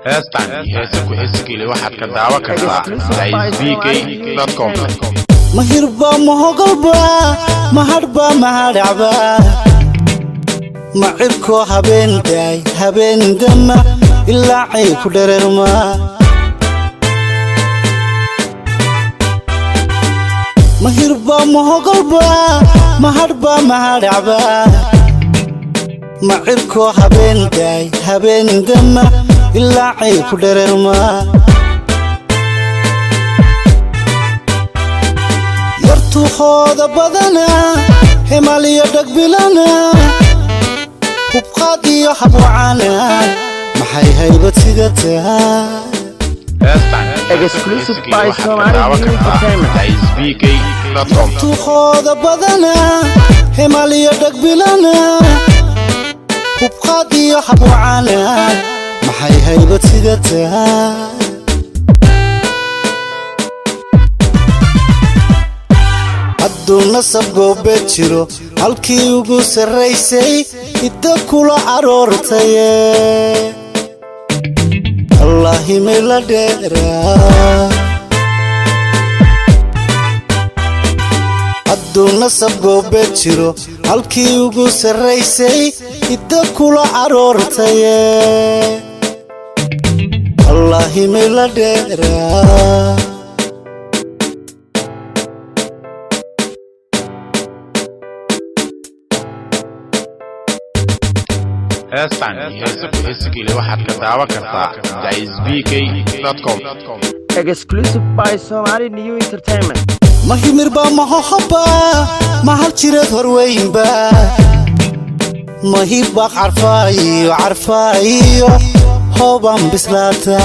heeskii waxaad ka daawan kartaa icebk.com mahirba mahogolba mahadba mahadaba macirko habeen dama ilaa ay ku dhereerma mahirba mahogolba mahadba mahadaba macirko habeen dama ilaa ay ku dhereerma yartuuqooda badana himaliyo dhagbilana hubqaad iyo habwacana maxay haybad sida tahay exclusive by Somali Entertainment icebk.com yartuuqooda badana himaliyo dhagbilana hubqaad iyo habwacana maxay haybad sida tahay adduuna saboobe jiro halkii ugu sarraysay idda kula aroortaye allahi mila dheeraa adduuna saboobe jiro halkii ugu sarraysay idda kula aroortaye allahi mila dheeraa heeskii waxaad ka daawan kartaa icebk.com exclusive by Somali Entertainment mahimirba mahohaba mahal jireed horweynba mahibba carfaayo hooban bislaata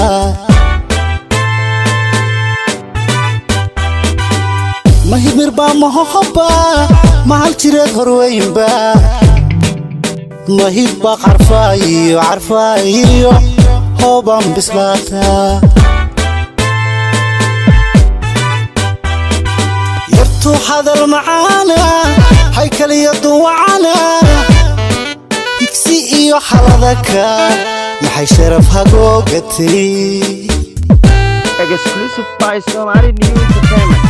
mahimirba mahohaba mahal jireed horweynba mahibba carfaayo hooban bislaata yartuu hadal macaana haykaliyo duwacana higsi iyo xaladaka maxay sharaf hagoogatay exclusive by Somali Entertainment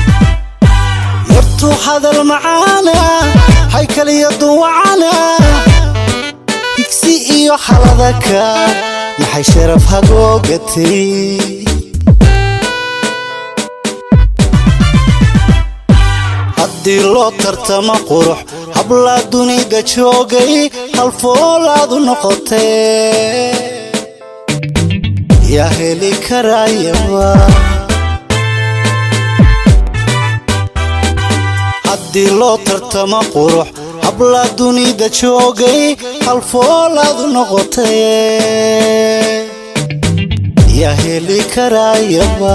yartuu hadal macaana haykaliyo duwacana higsi iyo xaladaka maxay sharaf hagoogatay haddii loo tartamo qurux hablaa dunida joogay halfoolaadu noqotee yaa heli karayaba haddii loo tartamo qurux hablaa dunida joogay halfoolaadu noqotee yaa heli karayaba